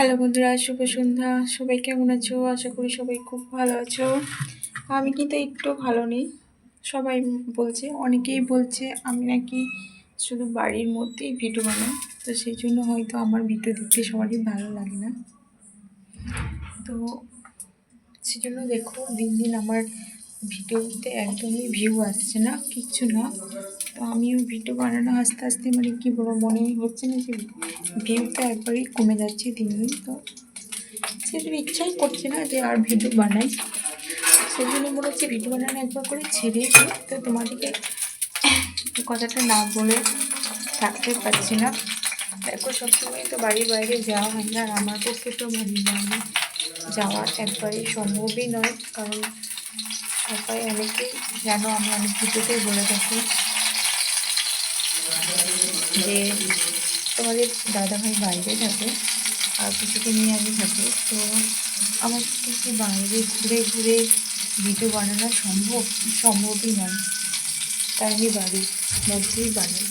Hello বন্ধুরা, শুভ সন্ধ্যা। সবাই কেমন আছো? আশা করি সবাই খুব ভালো আছো। আমি কিন্তু একটু ভালো নেই। সবাই বলছে, অনেকেই বলছে আমি নাকি শুধু বাড়ির মধ্যেই ভিডিও বানাই, তো সেই জন্য হয়তো আমার ভিডিও দেখতে সবারই ভালো লাগে না। তো সেই জন্য দেখো দিন দিন আমার ভিডিওতে একদমই ভিউ আসছে না, কিচ্ছু না। তো আমিও ভিডিও বানানো আস্তে আস্তে কি বলবো, মনে হচ্ছে না যে ভিউটা একবারেই কমে যাচ্ছে দিন দিন। তো সেজন্য ইচ্ছাই করছে না যে আর ভিডিও বানাই। সেই জন্য মনে হচ্ছে ভিডিও বানানো একবার করে ছেড়ে দিই। তো তোমাদেরকে কথাটা না বলে থাকতে পারছি না। দেখো সবসময় তো বাড়ির বাইরে যাওয়া হয় না, আর আমার পক্ষে তো বাড়ির বাইরে যাওয়া একবারেই সম্ভবই নয়, কারণ সবাই অনেকেই যেন আমি অনেক ভিডিওতেই বলে থাকি যে তোমাদের দাদাভাই বাইরে থাকে আর কিছুকে নিয়ে আমি থাকি। তো আমার পক্ষে বাইরে ঘুরে ঘুরে ভিডিও বানানো সম্ভবই নয়, তাই আমি বাড়ির মধ্যেই বানাই।